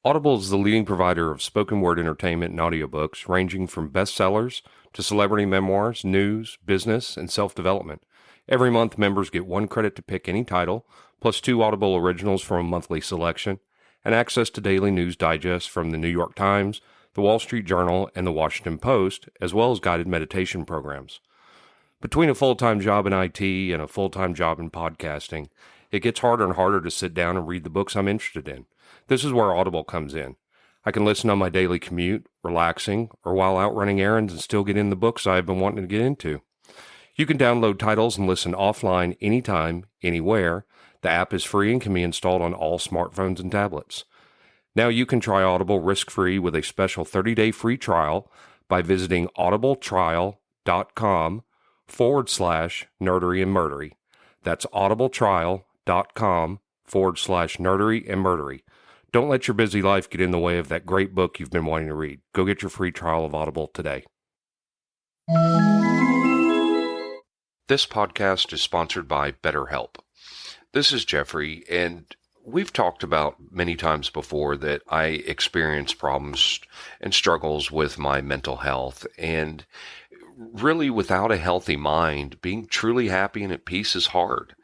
Audible is the leading provider of spoken word entertainment and audiobooks, ranging from bestsellers to celebrity memoirs, news, business, and self-development. Every month, members get 1 credit to pick any title, plus 2 Audible originals from a monthly selection, and access to daily news digests from the New York Times, the Wall Street Journal, and the Washington Post, as well as guided meditation programs. Between a full-time job in IT and a full-time job in podcasting, it gets harder and harder to sit down and read the books I'm interested in. This is where Audible comes in. I can listen on my daily commute, relaxing, or while out running errands and still get in the books I've been wanting to get into. You can download titles and listen offline anytime, anywhere. The app is free and can be installed on all smartphones and tablets. Now you can try Audible risk-free with a special 30-day free trial by visiting audibletrial.com/Nerdery and Murdery. That's audibletrial.com/Nerdery and Murdery. Don't let your busy life get in the way of that great book you've been wanting to read. Go get your free trial of Audible today. This podcast is sponsored by BetterHelp. This is Geoffrey, and we've talked about many times before that I experience problems and struggles with my mental health, and really without a healthy mind, being truly happy and at peace is hard.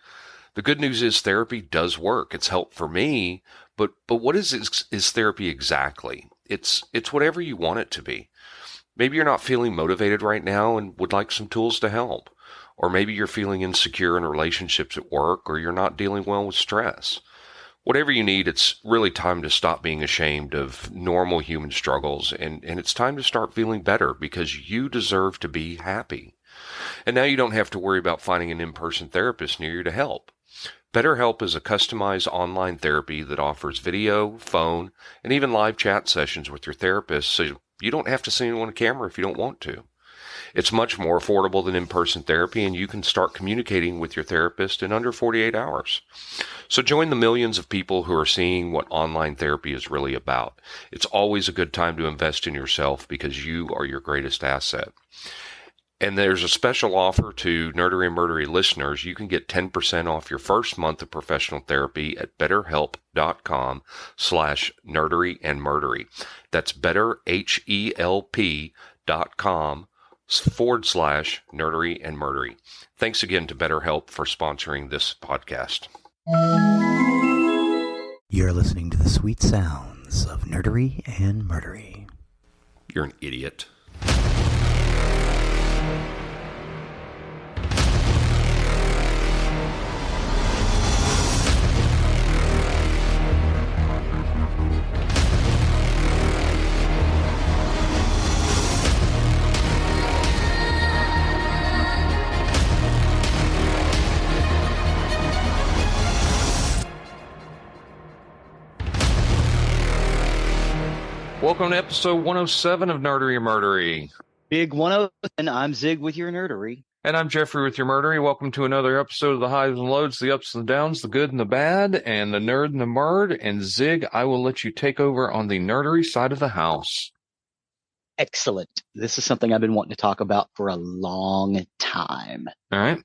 The good news is therapy does work. It's helped for me, but what is therapy exactly? It's whatever you want it to be. Maybe you're not feeling motivated right now and would like some tools to help. Or maybe you're feeling insecure in relationships at work, or you're not dealing well with stress. Whatever you need, it's really time to stop being ashamed of normal human struggles, and it's time to start feeling better because you deserve to be happy. And now you don't have to worry about finding an in-person therapist near you to help. BetterHelp is a customized online therapy that offers video, phone, and even live chat sessions with your therapist, so you don't have to see anyone on camera if you don't want to. It's much more affordable than in-person therapy, and you can start communicating with your therapist in under 48 hours. So join the millions of people who are seeing what online therapy is really about. It's always a good time to invest in yourself because you are your greatest asset. And there's a special offer to Nerdery and Murdery listeners. You can get 10% off your first month of professional therapy at betterhelp.com/Nerdery and Murdery. That's betterhelp.com/Nerdery and Murdery. Thanks again to BetterHelp for sponsoring this podcast. You're listening to the sweet sounds of Nerdery and Murdery. You're an idiot. Welcome to episode 107 of Nerdery and Murdery. Big 107. I'm Zig with your Nerdery. And I'm Geoffrey with your Murdery. Welcome to another episode of the highs and lows, the ups and the downs, the good and the bad, and the nerd and the murd. And Zig, I will let you take over on the nerdery side of the house. Excellent. This is something I've been wanting to talk about for a long time. All right.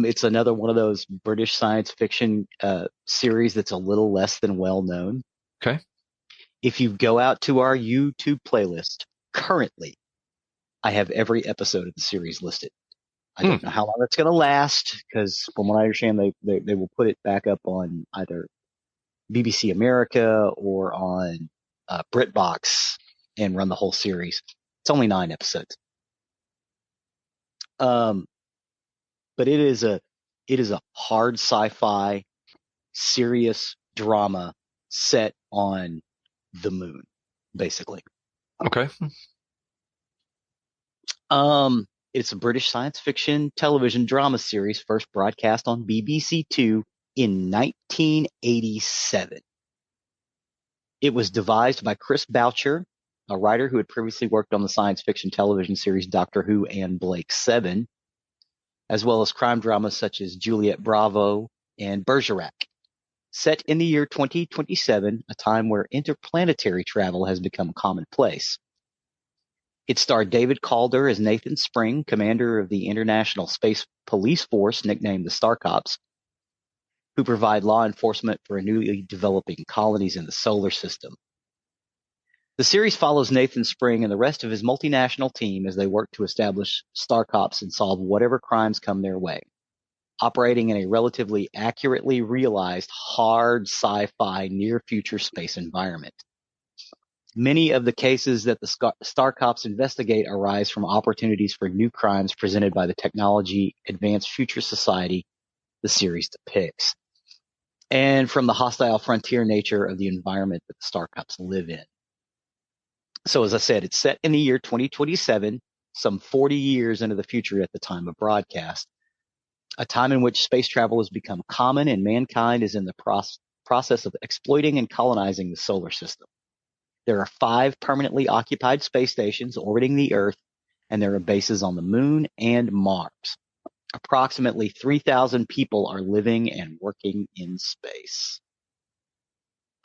It's another one of those British science fiction series that's a little less than well known. Okay. If you go out to our YouTube playlist, currently, I have every episode of the series listed. I don't know how long it's going to last, because from what I understand, they will put it back up on either BBC America or on BritBox and run the whole series. It's only 9 episodes. But it is a hard sci-fi, serious drama set on the moon, basically. Okay. It's a British science fiction television drama series first broadcast on BBC Two in 1987. It was devised by Chris Boucher, a writer who had previously worked on the science fiction television series Doctor Who and Blake 7, as well as crime dramas such as Juliet Bravo and Bergerac. Set in the year 2027, a time where interplanetary travel has become commonplace. It starred David Calder as Nathan Spring, commander of the International Space Police Force, nicknamed the Star Cops, who provide law enforcement for newly developing colonies in the solar system. The series follows Nathan Spring and the rest of his multinational team as they work to establish Star Cops and solve whatever crimes come their way, operating in a relatively accurately realized, hard sci-fi near-future space environment. Many of the cases that the Star Cops investigate arise from opportunities for new crimes presented by the technology-advanced future society the series depicts, and from the hostile frontier nature of the environment that the Star Cops live in. So as I said, it's set in the year 2027, some 40 years into the future at the time of broadcast, a time in which space travel has become common and mankind is in the process of exploiting and colonizing the solar system. There are 5 permanently occupied space stations orbiting the Earth, and there are bases on the Moon and Mars. Approximately 3,000 people are living and working in space.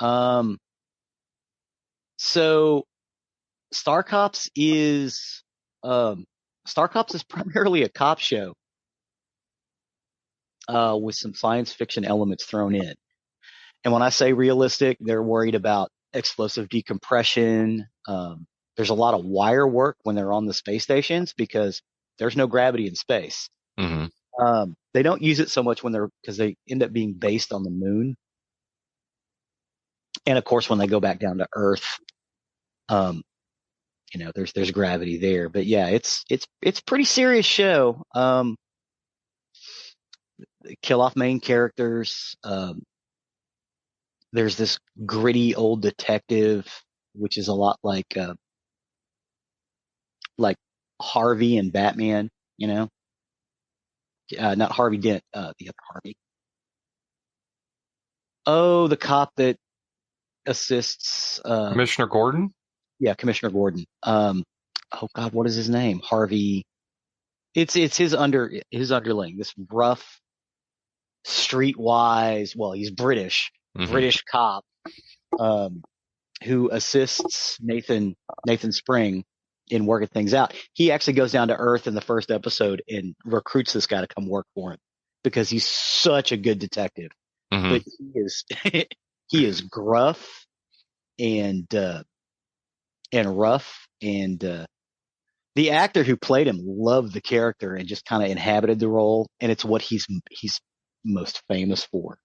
So Star Cops is primarily a cop show with some science fiction elements thrown in. And when I say realistic, they're worried about explosive decompression. There's a lot of wire work when they're on the space stations because there's no gravity in space. Mm-hmm. They don't use it so much because they end up being based on the moon. And of course, when they go back down to Earth, there's gravity there. But yeah, it's pretty serious show. Kill off main characters. There's this gritty old detective, which is a lot like Harvey and Batman, not Harvey Dent, the other Harvey. Oh, the cop that assists, Commissioner Gordon? Yeah, Commissioner Gordon. Oh God, what is his name? Harvey. It's his underling, this rough, streetwise, well, he's British cop, who assists Nathan Spring in working things out. He actually goes down to Earth in the first episode and recruits this guy to come work for him because he's such a good detective. Mm-hmm. But he is gruff and rough, and the actor who played him loved the character and just kind of inhabited the role, and it's what he's most famous for.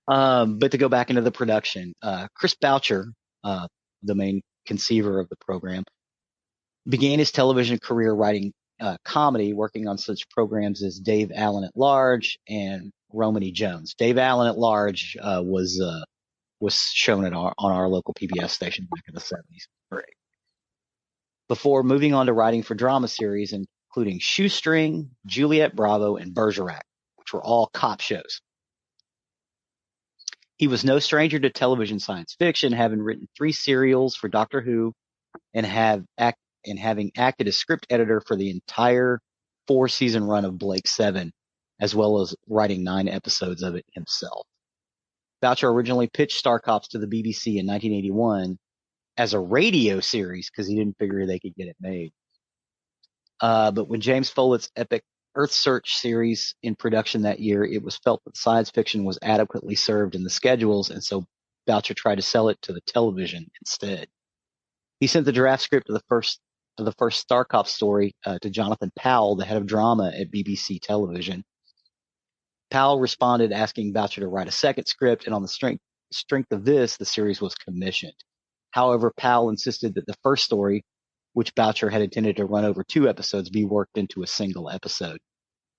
But to go back into the production, Chris Boucher, the main conceiver of the program, began his television career writing comedy, working on such programs as Dave Allen at Large and Romany Jones. Dave Allen at Large was shown on our local PBS station back in the 70s. Great. Before moving on to writing for drama series, including Shoestring, Juliet Bravo, and Bergerac, which were all cop shows. He was no stranger to television science fiction, having written 3 serials for Doctor Who and having acted as script editor for the entire 4-season run of Blake 7, as well as writing 9 episodes of it himself. Boucher originally pitched Star Cops to the BBC in 1981 as a radio series because he didn't figure they could get it made. But when James Follett's epic Earth Search series in production that year, it was felt that science fiction was adequately served in the schedules, and so Boucher tried to sell it to the television instead. He sent the draft script of the first Star Cops story to Jonathan Powell, the head of drama at BBC Television. Powell responded asking Boucher to write a second script, and on the strength of this, the series was commissioned. However, Powell insisted that the first story, which Boucher had intended to run over 2 episodes, be worked into a single episode.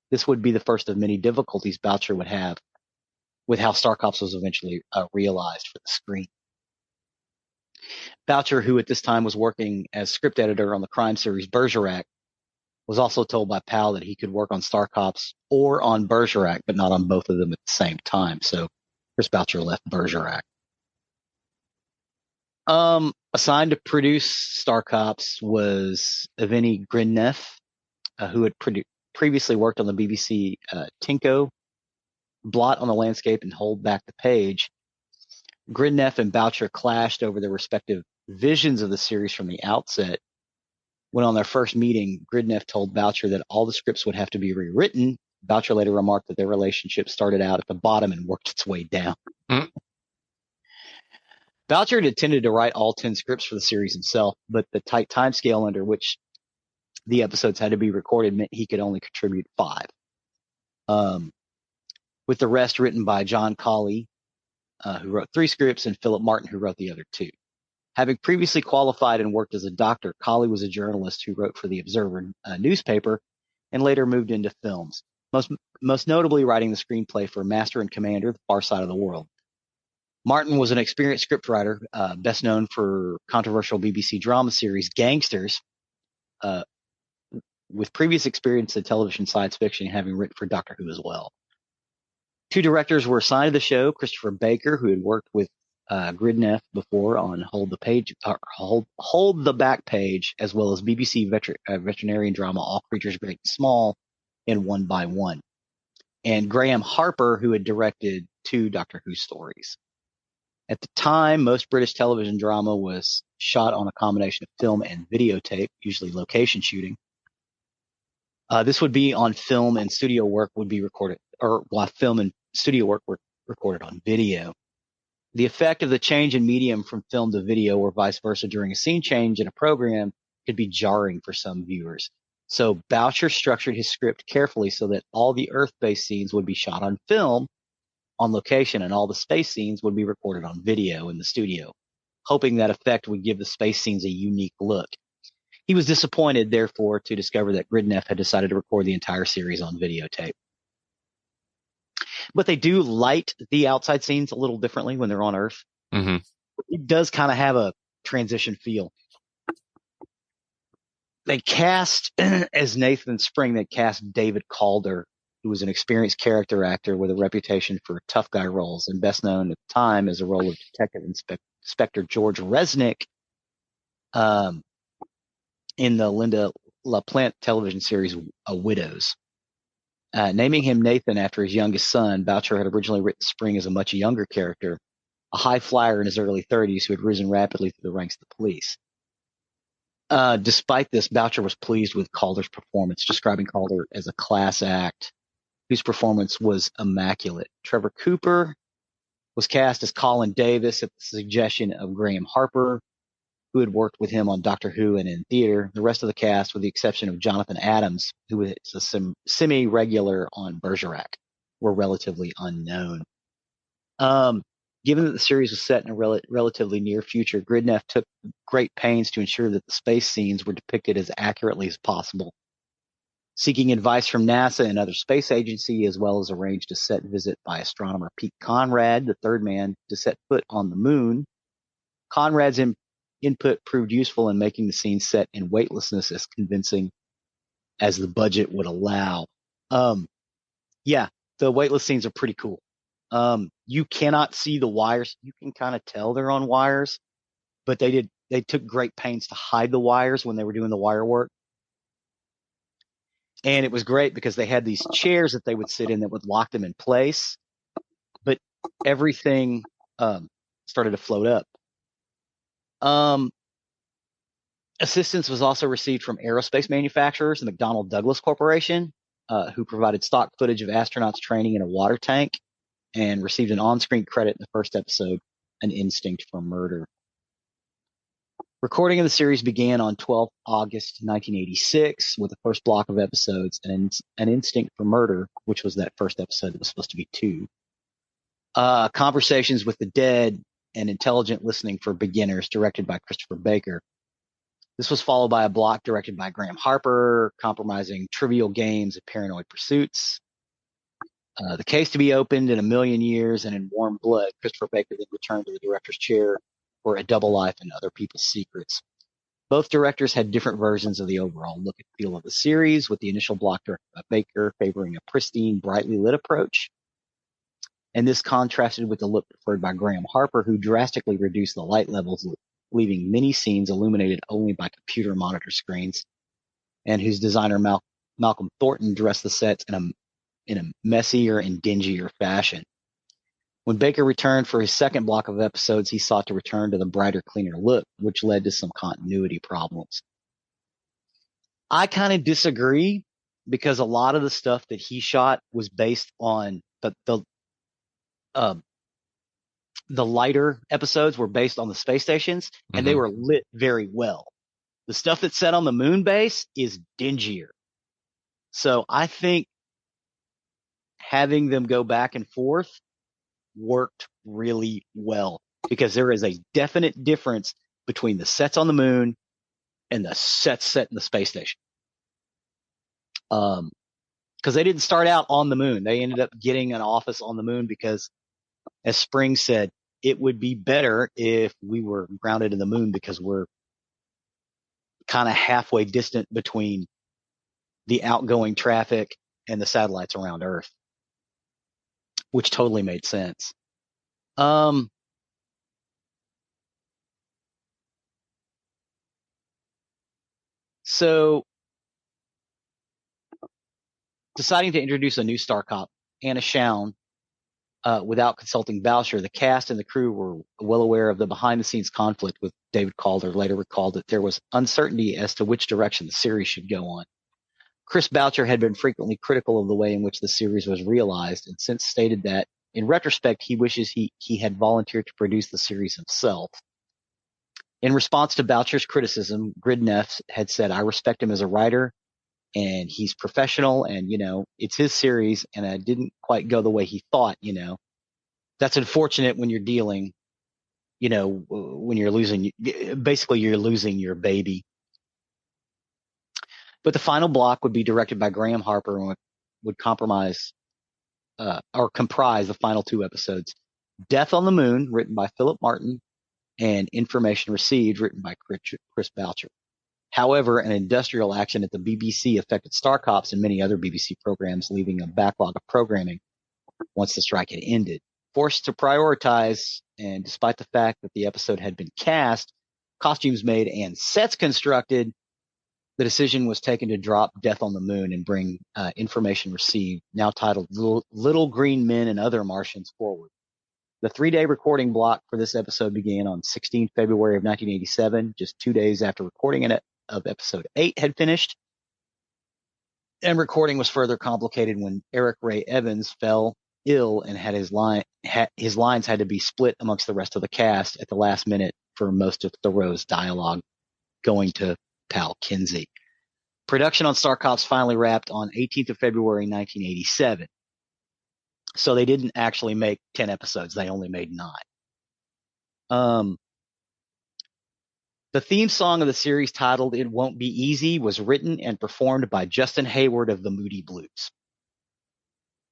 This would be the first of many difficulties Boucher would have with how Star Cops was eventually realized for the screen. Boucher, who at this time was working as script editor on the crime series Bergerac, was also told by Powell that he could work on Star Cops or on Bergerac, but not on both of them at the same time. So Chris Boucher left Bergerac. Assigned to produce Star Cops was Evgeny Grinnev, who had previously worked on the BBC Tinko, Blot on the Landscape, and Hold Back the Page. Grinnev and Boucher clashed over their respective visions of the series from the outset. When on their first meeting, Grinnev told Boucher that all the scripts would have to be rewritten. Boucher later remarked that their relationship started out at the bottom and worked its way down. Boucher had intended to write all 10 scripts for the series himself, but the tight time scale under which the episodes had to be recorded meant he could only contribute 5. With the rest written by John Cawley, who wrote 3 scripts, and Philip Martin, who wrote the other 2. Having previously qualified and worked as a doctor, Cawley was a journalist who wrote for the Observer newspaper and later moved into films, most notably writing the screenplay for Master and Commander, The Far Side of the World. Martin was an experienced scriptwriter, best known for controversial BBC drama series Gangsters, with previous experience in television science fiction, having written for Doctor Who as well. 2 directors were assigned to the show: Christopher Baker, who had worked with Gridneff before on Hold the Back Page, as well as BBC veterinarian drama All Creatures Great and Small and One by One, and Graham Harper, who had directed 2 Doctor Who stories. At the time, most British television drama was shot on a combination of film and videotape, usually location shooting. This would be on film, and studio work would be recorded, or while film and studio work were recorded on video. The effect of the change in medium from film to video or vice versa during a scene change in a program could be jarring for some viewers. So Boucher structured his script carefully so that all the Earth-based scenes would be shot on film on location, and all the space scenes would be recorded on video in the studio, hoping that effect would give the space scenes a unique look. He was disappointed, therefore, to discover that Gridneff had decided to record the entire series on videotape. But they do light the outside scenes a little differently when they're on Earth. Mm-hmm. It does kind of have a transition feel. They cast, as Nathan Spring, they cast David Calder, who was an experienced character actor with a reputation for tough guy roles, and best known at the time as a role of Detective Inspector George Resnick in the Linda LaPlante television series Widows. Naming him Nathan after his youngest son, Boucher had originally written Spring as a much younger character, a high flyer in his early 30s who had risen rapidly through the ranks of the police. Despite this, Boucher was pleased with Calder's performance, describing Calder as a class act whose performance was immaculate. Trevor Cooper was cast as Colin Davis at the suggestion of Graham Harper, who had worked with him on Doctor Who and in theater. The rest of the cast, with the exception of Jonathan Adams, who was a semi-regular on Bergerac, were relatively unknown. Given that the series was set in a relatively near future, Gridneff took great pains to ensure that the space scenes were depicted as accurately as possible. Seeking advice from NASA and other space agency, as well as arranged a set visit by astronomer Pete Conrad, the third man to set foot on the moon. Conrad's input proved useful in making the scene set in weightlessness as convincing as the budget would allow. Yeah, the weightless scenes are pretty cool. You cannot see the wires. You can kind of tell they're on wires, but they took great pains to hide the wires when they were doing the wire work. And it was great because they had these chairs that they would sit in that would lock them in place, but everything started to float up. Assistance was also received from aerospace manufacturers, the McDonnell Douglas Corporation, who provided stock footage of astronauts training in a water tank and received an on-screen credit in the first episode, An Instinct for Murder. Recording of the series began on 12 August 1986 with the first block of episodes, An Instinct for Murder, which was that first episode that was supposed to be 2. Conversations with the Dead and Intelligent Listening for Beginners, directed by Christopher Baker. This was followed by a block directed by Graham Harper, compromising Trivial Games and Paranoid Pursuits. The Case to Be Opened in A Million Years and In Warm Blood. Christopher Baker then returned to the director's chair for A Double Life and Other People's Secrets. Both directors had different versions of the overall look and feel of the series, with the initial block directed by Baker favoring a pristine, brightly lit approach. And this contrasted with the look preferred by Graham Harper, who drastically reduced the light levels, leaving many scenes illuminated only by computer monitor screens, and whose designer Malcolm Thornton dressed the sets in a messier and dingier fashion. When Baker returned for his second block of episodes, he sought to return to the brighter, cleaner look, which led to some continuity problems. I kind of disagree, because a lot of the stuff that he shot was based on the the lighter episodes were based on the space stations, and they were lit very well. The stuff that's set on the moon base is dingier. So I think having them go back and forth worked really well, because there is a definite difference between the sets on the moon and the sets set in the space station. Because they didn't start out on the moon. They ended up getting an office on the moon because, as Spring said, it would be better if we were grounded in the moon, because we're kind of halfway distant between the outgoing traffic and the satellites around Earth, which totally made sense. So deciding to introduce a new star cop, Anna Shaun, without consulting Boucher, the cast and the crew were well aware of the behind-the-scenes conflict with David Calder. Later recalled that there was uncertainty as to which direction the series should go on. Chris Boucher had been frequently critical of the way in which the series was realized, and since stated that, in retrospect, he wishes he had volunteered to produce the series himself. In response to Boucher's criticism, Gridneff had said, "I respect him as a writer, and he's professional, and, it's his series, and I didn't quite go the way he thought, That's unfortunate when you're dealing, when you're losing your baby." But the final block would be directed by Graham Harper and would comprise the final two episodes: Death on the Moon, written by Philip Martin, and Information Received, written by Chris Boucher. However, an industrial action at the BBC affected Star Cops and many other BBC programs, leaving a backlog of programming once the strike had ended. Forced to prioritize, and despite the fact that the episode had been cast, costumes made, and sets constructed, the decision was taken to drop Death on the Moon and bring Information Received, now titled Little Green Men and Other Martians, forward. The 3-day recording block for this episode began on 16 February of 1987, just 2 days after recording of episode 8 had finished. And recording was further complicated when Eric Ray Evans fell ill and had his lines had to be split amongst the rest of the cast at the last minute for most of Thoreau's dialogue going to Pal Kinsey. Production on Star Cops finally wrapped on 18th of February 1987. So they didn't actually make 10 episodes. They only made 9. The theme song of the series, titled It Won't Be Easy, was written and performed by Justin Hayward of the Moody Blues.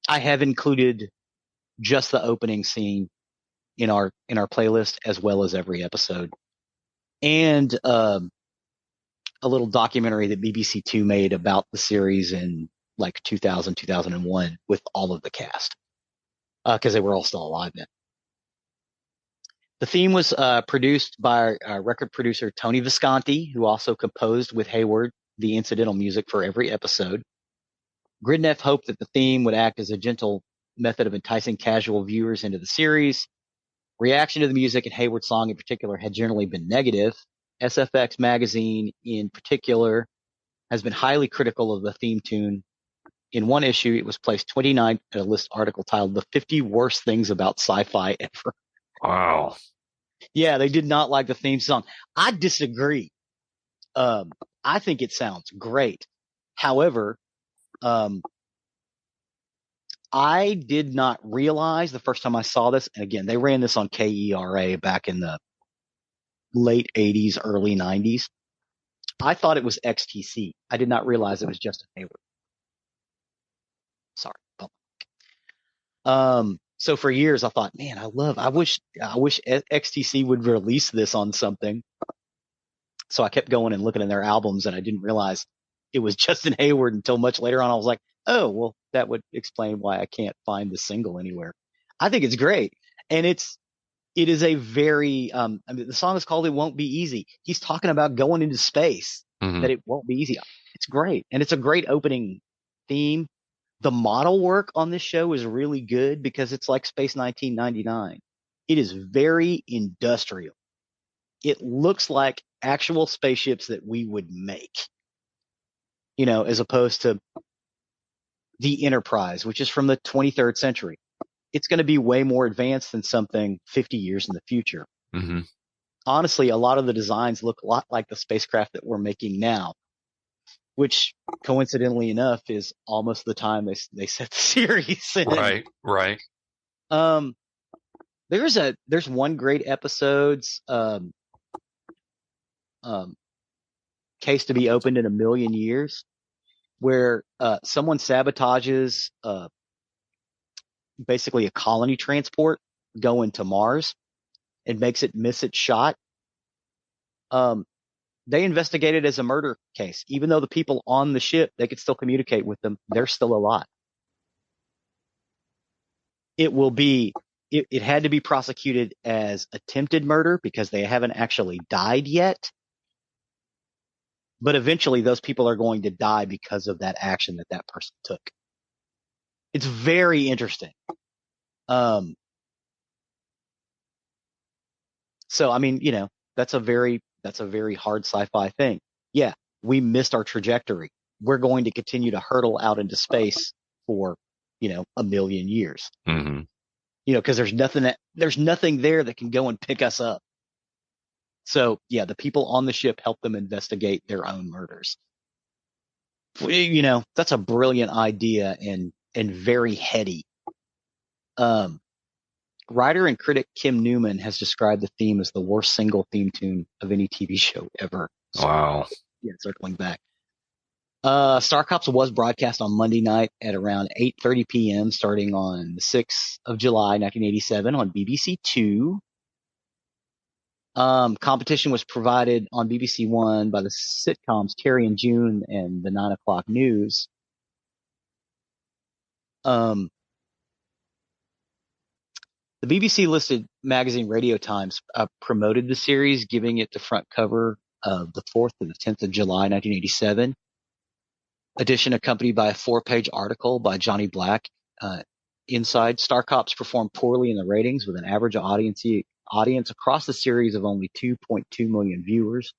I have included just the opening scene in our playlist, as well as every episode. And a little documentary that BBC Two made about the series in like 2000, 2001 with all of the cast, because they were all still alive then. The theme was produced by record producer Tony Visconti, who also composed with Hayward the incidental music for every episode. Gridneff hoped that the theme would act as a gentle method of enticing casual viewers into the series. Reaction to the music and Hayward's song in particular had generally been negative. SFX magazine in particular has been highly critical of the theme tune. In one issue, it was placed 29th in a list article titled "The 50 Worst Things About Sci-Fi Ever." Wow. Yeah, they did not like the theme song. I disagree. I think it sounds great. However, I did not realize the first time I saw this, and again, they ran this on KERA back in the late 80s, early 90s. I thought it was XTC. I did not realize it was Justin Hayward. Sorry. So for years I thought, man, I wish XTC would release this on something. So I kept going and looking in their albums, and I didn't realize it was Justin Hayward until much later on. I was like, oh, well, that would explain why I can't find the single anywhere. I think it's great. And it is a very, the song is called It Won't Be Easy. He's talking about going into space, that it won't be easy. It's great. And it's a great opening theme. The model work on this show is really good because it's like Space 1999. It is very industrial. It looks like actual spaceships that we would make, as opposed to the Enterprise, which is from the 23rd century. it's going to be way more advanced than something 50 years in the future. Mm-hmm. Honestly, a lot of the designs look a lot like the spacecraft that we're making now, which coincidentally enough is almost the time they set the series in. Right, right. There's one great episode's case to be opened in a million years, where someone sabotages basically a colony transport going to Mars and makes it miss its shot. They investigate it as a murder case. Even though the people on the ship, they could still communicate with them, they're still alive. It had to be prosecuted as attempted murder because they haven't actually died yet. But eventually those people are going to die because of that action that person took. It's very interesting. So, I mean, that's a very hard sci-fi thing. Yeah, we missed our trajectory. We're going to continue to hurtle out into space for, a million years. Mm-hmm. Because there's nothing there that can go and pick us up. So, yeah, the people on the ship help them investigate their own murders. That's a brilliant idea and very heady. Writer and critic Kim Newman has described the theme as the worst single theme tune of any TV show ever. Wow. Yeah, circling back. Star Cops was broadcast on Monday night at around 8:30 p.m. starting on the 6th of July, 1987 on BBC Two. Competition was provided on BBC One by the sitcoms Terry and June and the 9 o'clock news. The BBC listed magazine Radio Times promoted the series, giving it the front cover of the 4th to the 10th of July, 1987. Edition accompanied by a 4-page article by Johnny Black. Inside, Star Cops performed poorly in the ratings with an average audience across the series of only 2.2 million viewers,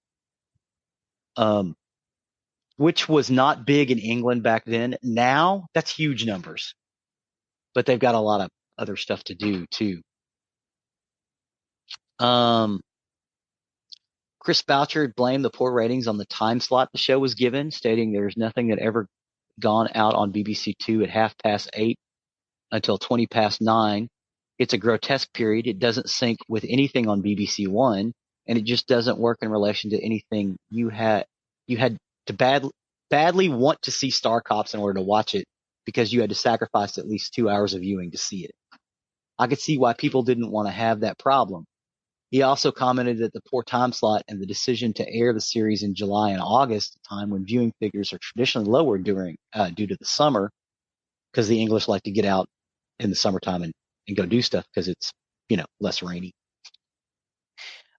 which was not big in England back then. Now, that's huge numbers. But they've got a lot of other stuff to do, too. Chris Bouchard blamed the poor ratings on the time slot the show was given, stating there's nothing that ever gone out on BBC Two at 8:30 until 9:20. It's a grotesque period. It doesn't sync with anything on BBC One, and it just doesn't work in relation to anything you had to badly want to see Star Cops in order to watch it, because you had to sacrifice at least 2 hours of viewing to see it. I could see why people didn't want to have that problem. He also commented that the poor time slot and the decision to air the series in July and August, a time when viewing figures are traditionally lower due to the summer, because the English like to get out in the summertime and go do stuff because it's, less rainy.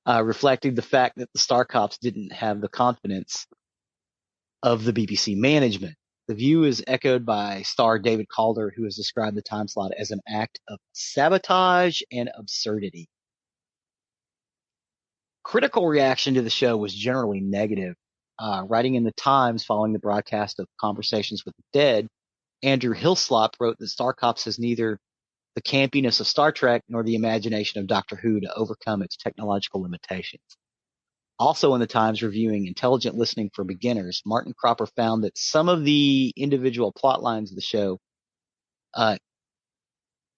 Reflecting the fact that the Star Cops didn't have the confidence of the BBC management. The view is echoed by star David Calder, who has described the time slot as an act of sabotage and absurdity. Critical reaction to the show was generally negative. Writing in the Times following the broadcast of Conversations with the Dead, Andrew Hillslop wrote that Star Cops has neither the campiness of Star Trek nor the imagination of Doctor Who to overcome its technological limitations. Also in the Times, reviewing Intelligent Listening for Beginners, Martin Cropper found that some of the individual plot lines of the show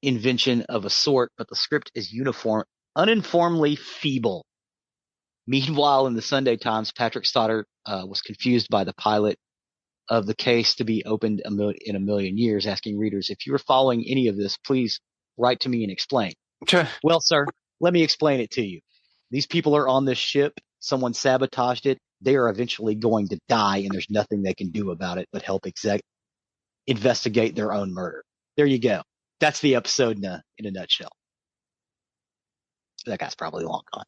invention of a sort, but the script is uniformly feeble. Meanwhile, in the Sunday Times, Patrick Stoddart was confused by the pilot of the case to be opened in a million years, asking readers, if you are following any of this, please write to me and explain. Well, sir, let me explain it to you. These people are on this ship. Someone sabotaged it. They are eventually going to die, and there's nothing they can do about it but help investigate their own murder. There you go. That's the episode in a nutshell. That guy's probably long gone.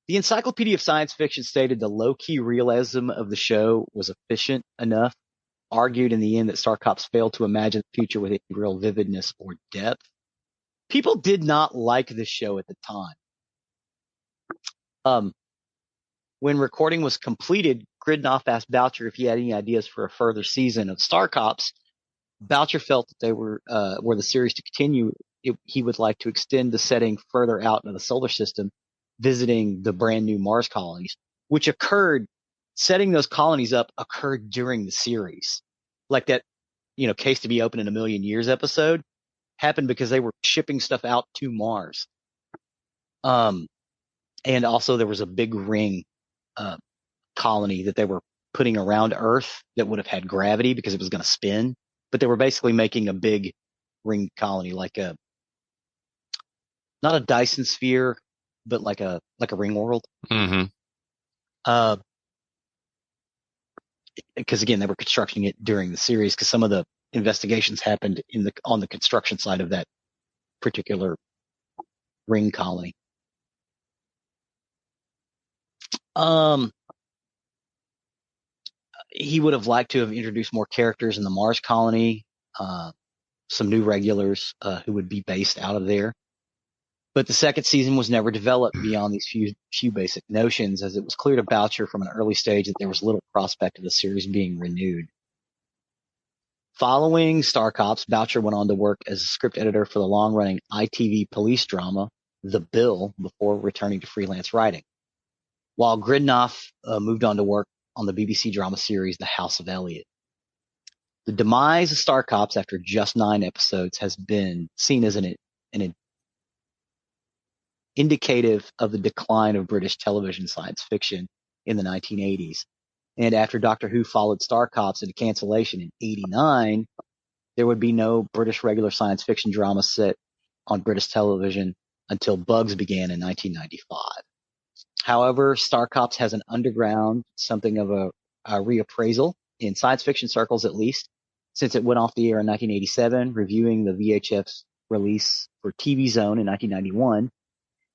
The Encyclopedia of Science Fiction stated the low-key realism of the show was efficient enough, argued in the end that Star Cops failed to imagine the future with any real vividness or depth. People did not like this show at the time. When recording was completed, Gridnoff asked Boucher if he had any ideas for a further season of Star Cops, Boucher felt that they were the series to continue. He would like to extend the setting further out into the solar system, visiting the brand new Mars colonies, which occurred, setting those colonies up occurred during the series. Like that, Case to Be Open in a Million Years episode happened because they were shipping stuff out to Mars. And also there was a big ring colony that they were putting around Earth that would have had gravity because it was going to spin. But they were basically making a big ring colony, like not a Dyson sphere, but like a ring world. Mm-hmm. Because again, they were constructing it during the series because some of the investigations happened on the construction side of that particular ring colony. He would have liked to have introduced more characters in the Mars colony, some new regulars who would be based out of there. But the second season was never developed beyond these few basic notions, as it was clear to Boucher from an early stage that there was little prospect of the series being renewed. Following Star Cops, Boucher went on to work as a script editor for the long-running ITV police drama, The Bill, before returning to freelance writing. While Gridnoff moved on to work on the BBC drama series The House of Elliot. The demise of Star Cops after just 9 episodes has been seen as an indicative of the decline of British television science fiction in the 1980s. And after Doctor Who followed Star Cops into cancellation in 1989, there would be no British regular science fiction drama set on British television until Bugs began in 1995. However, Star Cops has an underground, something of a reappraisal, in science fiction circles at least, since it went off the air in 1987, reviewing the VHS release for TV Zone in 1991.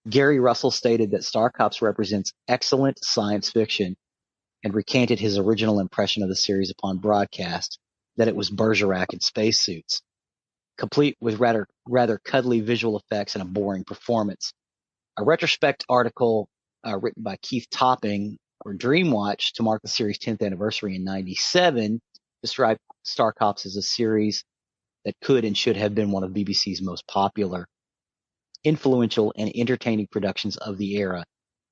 Gary Russell stated that Star Cops represents excellent science fiction and recanted his original impression of the series upon broadcast, that it was Bergerac in spacesuits, complete with rather cuddly visual effects and a boring performance. A retrospect article written by Keith Topping for Dreamwatch to mark the series' 10th anniversary in 1997 described Star Cops as a series that could and should have been one of BBC's most popular, influential, and entertaining productions of the era.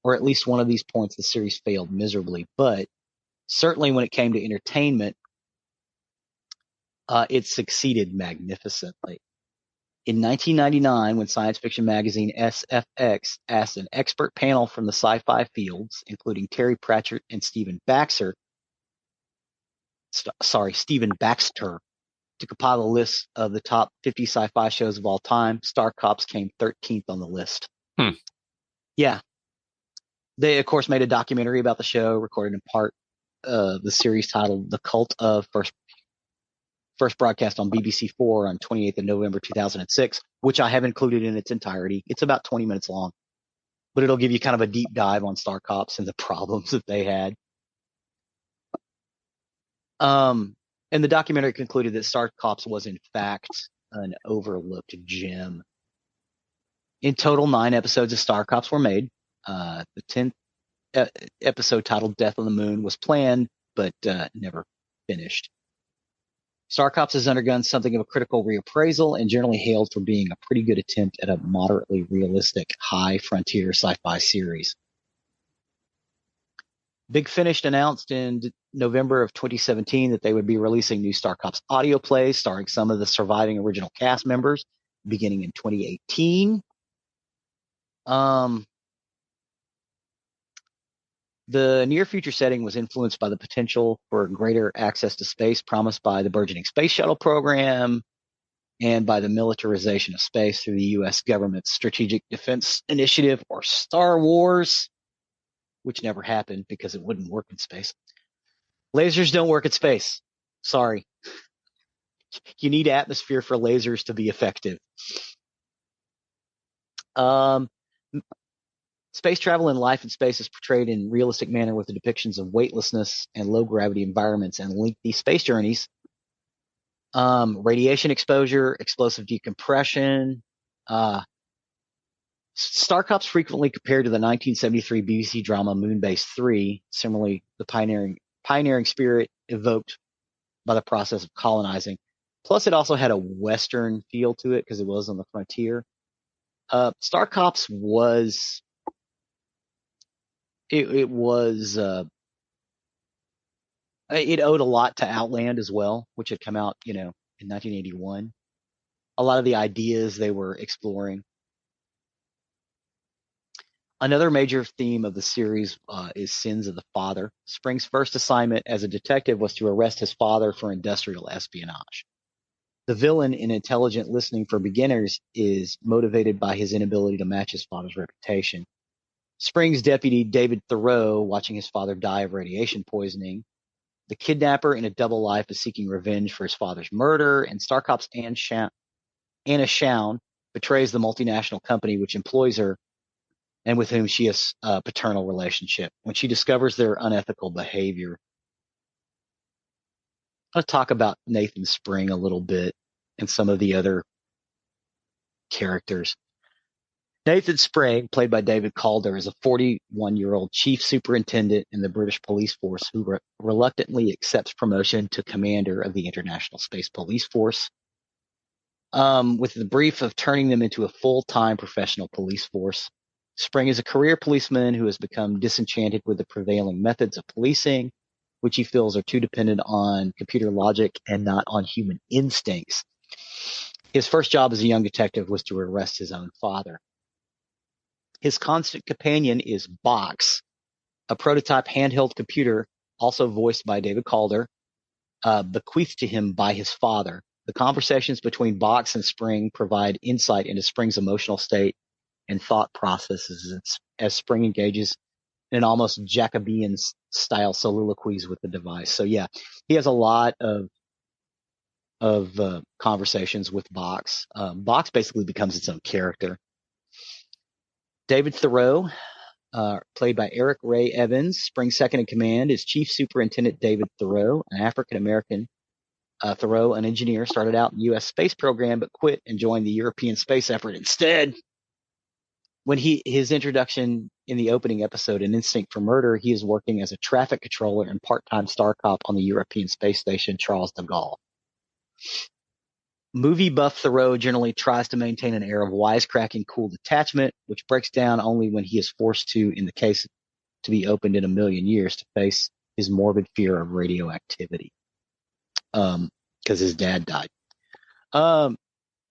Or at least one of these points, the series failed miserably. But certainly when it came to entertainment, it succeeded magnificently. In 1999, when science fiction magazine SFX asked an expert panel from the sci-fi fields, including Terry Pratchett and Stephen Baxter, to compile a list of the top 50 sci-fi shows of all time, Star Cops came 13th on the list. Yeah. They, of course, made a documentary about the show, recorded in part the series titled The Cult of, first broadcast on BBC4 on 28th of November 2006, which I have included in its entirety. It's about 20 minutes long, but it'll give you kind of a deep dive on Star Cops and the problems that they had. And the documentary concluded that Star Cops was, in fact, an overlooked gem. In total, 9 episodes of Star Cops were made. The 10th episode, titled Death on the Moon, was planned, but never finished. Star Cops has undergone something of a critical reappraisal and generally hailed for being a pretty good attempt at a moderately realistic, high frontier sci-fi series. Big Finish announced in November of 2017 that they would be releasing new Star Cops audio plays starring some of the surviving original cast members beginning in 2018. The near future setting was influenced by the potential for greater access to space promised by the burgeoning space shuttle program and by the militarization of space through the U.S. government's Strategic Defense Initiative, or Star Wars, which never happened because it wouldn't work in space. Lasers don't work in space. Sorry. You need atmosphere for lasers to be effective. Space travel and life in space is portrayed in a realistic manner with the depictions of weightlessness and low-gravity environments and lengthy space journeys. Radiation exposure, explosive decompression. Star Cops frequently compared to the 1973 BBC drama Moonbase 3, similarly the pioneering pioneering spirit evoked by the process of colonizing. Plus, it also had a Western feel to it because it was on the frontier. Star Cops was it owed a lot to Outland as well, which had come out, in 1981. A lot of the ideas they were exploring. Another major theme of the series is sins of the father. Spring's first assignment as a detective was to arrest his father for industrial espionage. The villain in Intelligent Listening for Beginners is motivated by his inability to match his father's reputation. Spring's deputy, David Thoreau, watching his father die of radiation poisoning. The kidnapper in A Double Life is seeking revenge for his father's murder. And Star Cop's Anna Shaun betrays the multinational company which employs her and with whom she has a paternal relationship. When she discovers their unethical behavior, I'll talk about Nathan Spring a little bit and some of the other characters. Nathan Spring, played by David Calder, is a 41-year-old chief superintendent in the British police force who reluctantly accepts promotion to commander of the International Space Police Force, with the brief of turning them into a full-time professional police force. Spring is a career policeman who has become disenchanted with the prevailing methods of policing, which he feels are too dependent on computer logic and not on human instincts. His first job as a young detective was to arrest his own father. His constant companion is Box, a prototype handheld computer, also voiced by David Calder, bequeathed to him by his father. The conversations between Box and Spring provide insight into Spring's emotional state and thought processes as Spring engages in an almost Jacobean style soliloquies with the device. So yeah, he has a lot of conversations with Box. Box basically becomes its own character. David Thoreau, played by Eric Ray Evans, Spring's second in command, is Chief Superintendent David Thoreau, an African-American. Thoreau, an engineer, started out in the U.S. space program but quit and joined the European space effort instead. When his introduction in the opening episode, An Instinct for Murder, he is working as a traffic controller and part-time star cop on the European space station Charles de Gaulle. Movie buff Thoreau generally tries to maintain an air of wisecracking, cool detachment, which breaks down only when he is forced to, in the case to be opened in a million years, to face his morbid fear of radioactivity. Because his dad died.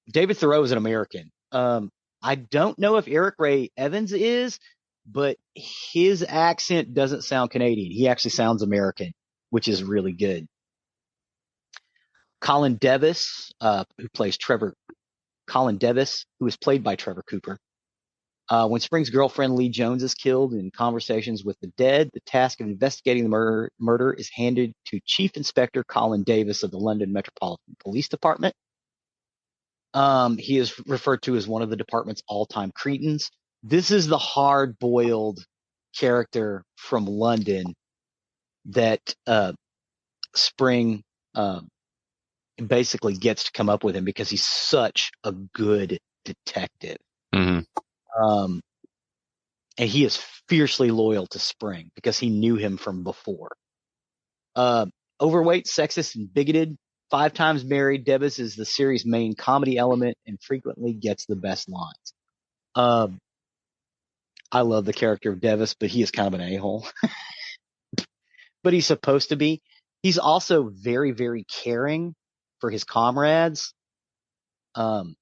David Thoreau is an American. I don't know if Eric Ray Evans is, but his accent doesn't sound Canadian. He actually sounds American, which is really good. Colin Devis, who is played by Trevor Cooper. When Spring's girlfriend Lee Jones is killed in conversations with the dead, the task of investigating the murder is handed to Chief Inspector Colin Davis of the London Metropolitan Police Department. He is referred to as one of the department's all-time cretins. This is the hard-boiled character from London that Spring basically gets to come up with him because he's such a good detective. Mm-hmm. And he is fiercely loyal to Spring because he knew him from before. Overweight, sexist, and bigoted, 5 times married, Devis is the series' main comedy element and frequently gets the best lines. I love the character of Devis, but he is kind of an a-hole. But he's supposed to be. He's also very, very caring for his comrades. Pal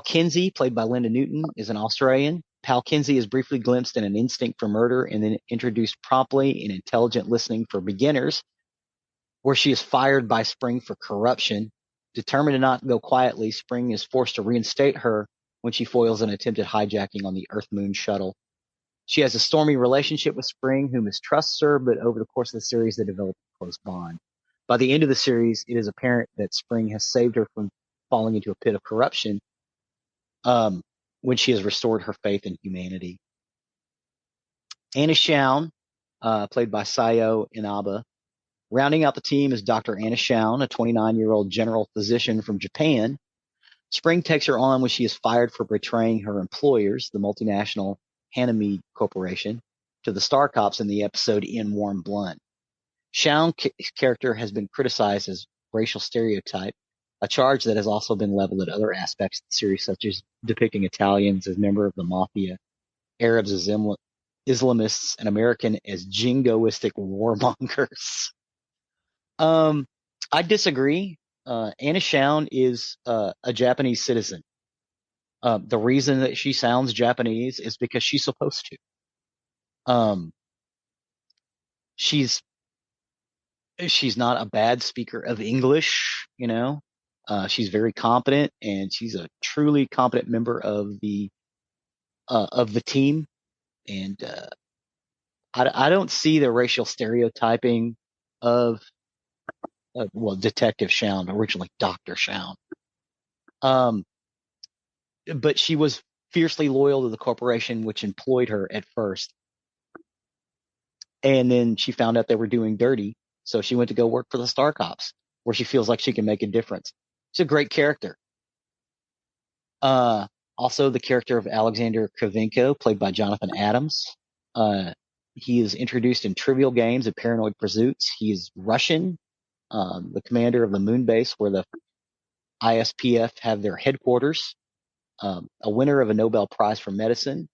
Kinsey, played by Linda Newton, is an Australian. Pal Kinsey is briefly glimpsed in An Instinct for Murder and then introduced promptly in Intelligent Listening for Beginners, where she is fired by Spring for corruption. Determined to not go quietly, Spring is forced to reinstate her when she foils an attempted hijacking on the Earth-Moon shuttle. She has a stormy relationship with Spring, who mistrusts her, but over the course of the series, they develop a close bond. By the end of the series, it is apparent that Spring has saved her from falling into a pit of corruption when she has restored her faith in humanity. Anna Shaun, played by Sayo Inaba. Rounding out the team is Dr. Anna Shaun, a 29-year-old general physician from Japan. Spring takes her on when she is fired for betraying her employers, the multinational Hanamid Corporation. to the Star Cops in the episode In Warm Blood. Shawn's character has been criticized as racial stereotype, a charge that has also been leveled at other aspects of the series, such as depicting Italians as members of the mafia, Arabs as Islamists, and American as jingoistic warmongers. I disagree. Anna Shawn is a Japanese citizen. The reason that she sounds Japanese is because she's supposed to. She's not a bad speaker of English, you know. She's very competent, and she's a truly competent member of the team. And I don't see the racial stereotyping of Detective Shawn, originally Dr. Shawn. But she was fiercely loyal to the corporation which employed her at first. And then she found out they were doing dirty, so she went to go work for the Star Cops, where she feels like she can make a difference. She's a great character. Also, the character of Alexander Kravenko, played by Jonathan Adams. He is introduced in Trivial Games and Paranoid Pursuits. He is Russian, the commander of the moon base where the ISPF have their headquarters, a winner of a Nobel Prize for Medicine.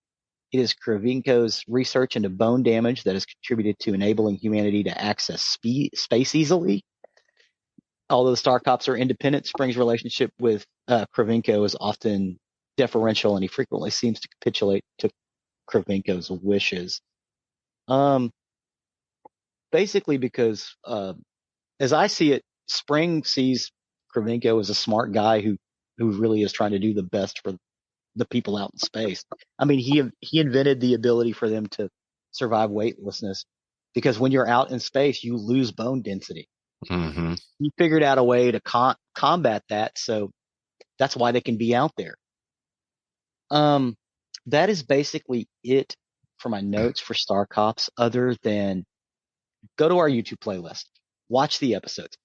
It is Kravenko's research into bone damage that has contributed to enabling humanity to access space easily. Although the Star Cops are independent, Spring's relationship with Kravenko is often deferential, and he frequently seems to capitulate to Kravenko's wishes. Basically because, as I see it, Spring sees Kravenko as a smart guy who really is trying to do the best for the people out in space. I mean, he invented the ability for them to survive weightlessness, because when you're out in space, you lose bone density. Mm-hmm. He figured out a way to combat that, so that's why they can be out there. That is basically it for my notes for Star Cops, other than go to our YouTube playlist, watch the episodes.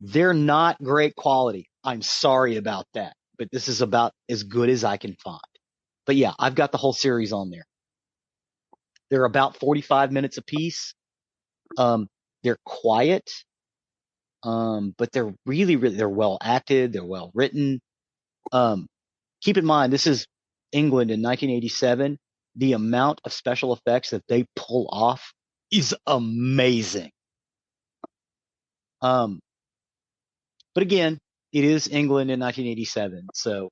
They're not great quality. I'm sorry about that, but this is about as good as I can find. But yeah, I've got the whole series on there. They're about 45 minutes apiece. They're quiet, but they're really, they're well acted. They're well written. Keep in mind, this is England in 1987. The amount of special effects that they pull off is amazing. But again, it is England in 1987. So,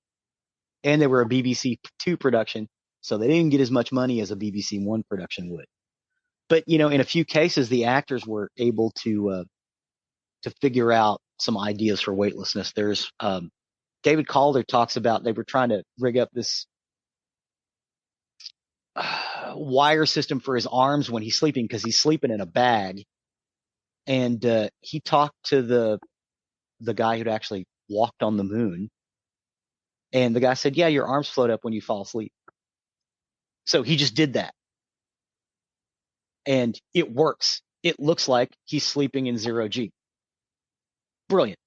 and they were a BBC Two production, so they didn't get as much money as a BBC One production would. But, you know, in a few cases, the actors were able to figure out some ideas for weightlessness. There's, David Calder talks about they were trying to rig up this wire system for his arms when he's sleeping, because he's sleeping in a bag. And he talked to the guy who'd actually walked on the moon. And the guy said, yeah, your arms float up when you fall asleep. So he just did that. And it works. It looks like he's sleeping in 0G. Brilliant.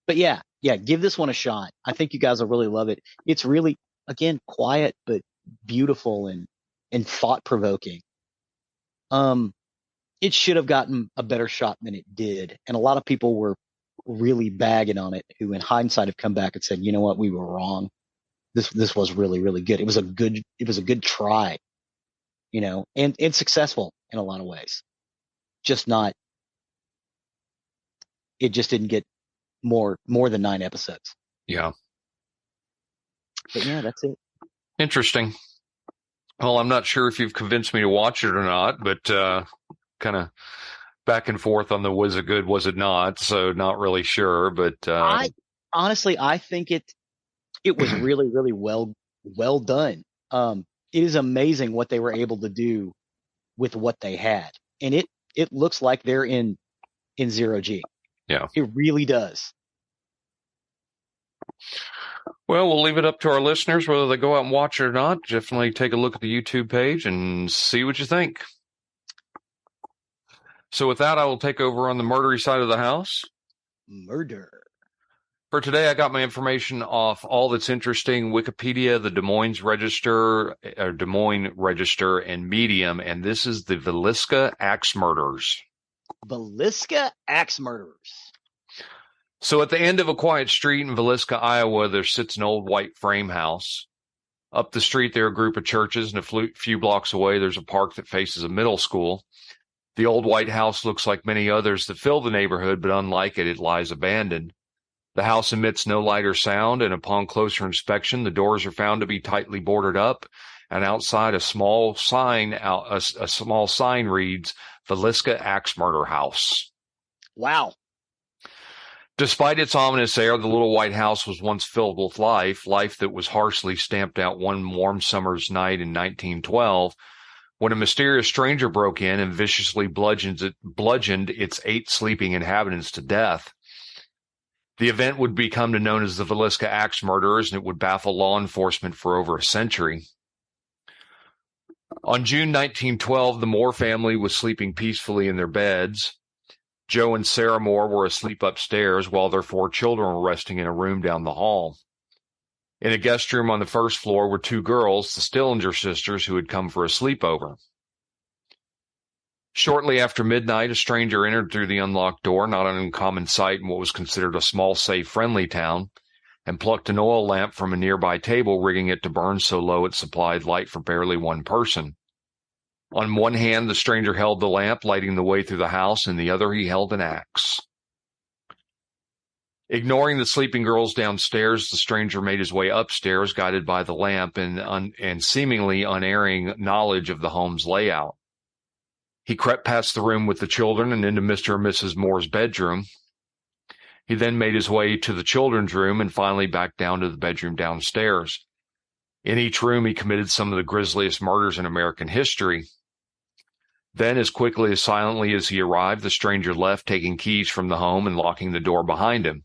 But yeah, give this one a shot. I think you guys will really love it. It's really, again, quiet, but beautiful and thought-provoking. It should have gotten a better shot than it did. And a lot of people were really bagging on it, who in hindsight have come back and said, you know what, we were wrong. This was really, really good. It was a good try, you know, and successful in a lot of ways. It just didn't get more than 9 episodes. Yeah. But yeah, that's it. Interesting. Well, I'm not sure if you've convinced me to watch it or not, but kind of back and forth on the was it good, was it not? So not really sure, but I think it was really, really well done. It is amazing what they were able to do with what they had, and it looks like they're in 0G. Yeah, it really does. Well, we'll leave it up to our listeners whether they go out and watch it or not. Definitely take a look at the YouTube page and see what you think. So with that, I will take over on the murdery side of the house. Murder. For today, I got my information off All That's Interesting, Wikipedia, the Des Moines Register, and Medium, and this is the Villisca Axe Murders. Villisca Axe Murders. So at the end of a quiet street in Villisca, Iowa, there sits an old white frame house. Up the street, there are a group of churches, and a few blocks away, there's a park that faces a middle school. The old white house looks like many others that fill the neighborhood, but unlike it, it lies abandoned. The house emits no light or sound, and upon closer inspection, the doors are found to be tightly boarded up, and outside a small sign reads, Villisca Axe Murder House. Wow. Despite its ominous air, the little white house was once filled with life that was harshly stamped out one warm summer's night in 1912, when a mysterious stranger broke in and viciously bludgeoned its 8 sleeping inhabitants to death. The event would become known as the Villisca Axe Murders, and it would baffle law enforcement for over a century. On June 1912, the Moore family was sleeping peacefully in their beds. Joe and Sarah Moore were asleep upstairs while their 4 children were resting in a room down the hall. In a guest room on the first floor were 2 girls, the Stillinger sisters, who had come for a sleepover. Shortly after midnight, a stranger entered through the unlocked door, not an uncommon sight in what was considered a small, safe, friendly town, and plucked an oil lamp from a nearby table, rigging it to burn so low it supplied light for barely one person. On one hand, the stranger held the lamp, lighting the way through the house, and the other he held an axe. Ignoring the sleeping girls downstairs, the stranger made his way upstairs, guided by the lamp and seemingly unerring knowledge of the home's layout. He crept past the room with the children and into Mr. and Mrs. Moore's bedroom. He then made his way to the children's room and finally back down to the bedroom downstairs. In each room, he committed some of the grisliest murders in American history. Then, as quickly as silently as he arrived, the stranger left, taking keys from the home and locking the door behind him.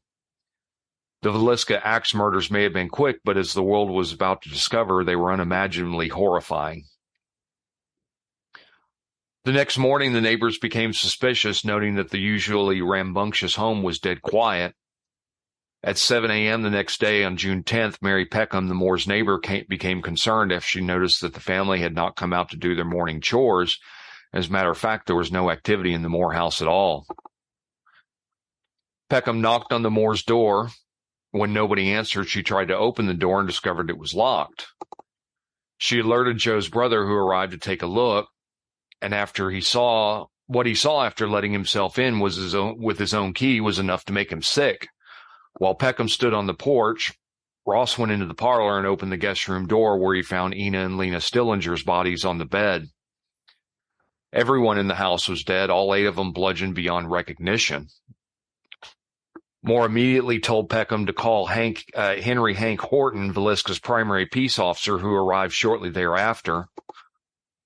The Villisca Axe Murders may have been quick, but as the world was about to discover, they were unimaginably horrifying. The next morning, the neighbors became suspicious, noting that the usually rambunctious home was dead quiet. At 7 a.m. the next day, on June 10th, Mary Peckham, the Moore's neighbor, became concerned after she noticed that the family had not come out to do their morning chores. As a matter of fact, there was no activity in the Moore house at all. Peckham knocked on the Moore's door. When nobody answered, she tried to open the door and discovered it was locked. She alerted Joe's brother, who arrived to take a look. And after he saw after letting himself in with his own key was enough to make him sick. While Peckham stood on the porch, Ross went into the parlor and opened the guest room door, where he found Ina and Lena Stillinger's bodies on the bed. Everyone in the house was dead, all 8 of them bludgeoned beyond recognition. Moore immediately told Peckham to call Henry Hank Horton, Villisca's primary peace officer, who arrived shortly thereafter.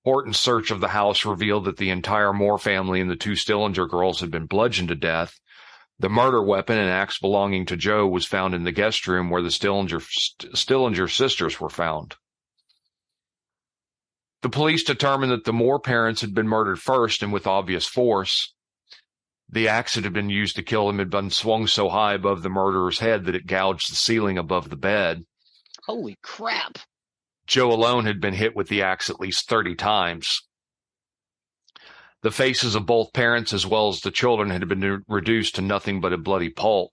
Horton's search of the house revealed that the entire Moore family and the 2 Stillinger girls had been bludgeoned to death. The murder weapon, an axe belonging to Joe, was found in the guest room where the Stillinger sisters were found. The police determined that the Moore parents had been murdered first and with obvious force. The axe that had been used to kill them had been swung so high above the murderer's head that it gouged the ceiling above the bed. Holy crap. Joe alone had been hit with the axe at least 30 times. The faces of both parents as well as the children had been reduced to nothing but a bloody pulp.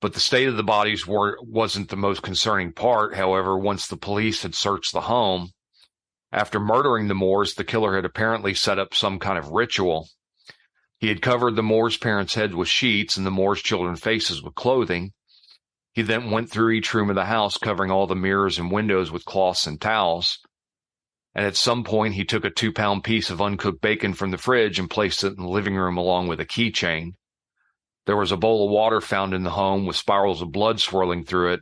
But the state of the bodies wasn't the most concerning part. However, once the police had searched the home, after murdering the Moores, the killer had apparently set up some kind of ritual. He had covered the Moores' parents' heads with sheets and the Moores' children's faces with clothing. He then went through each room of the house, covering all the mirrors and windows with cloths and towels. And at some point, he took a 2-pound piece of uncooked bacon from the fridge and placed it in the living room along with a keychain. There was a bowl of water found in the home with spirals of blood swirling through it,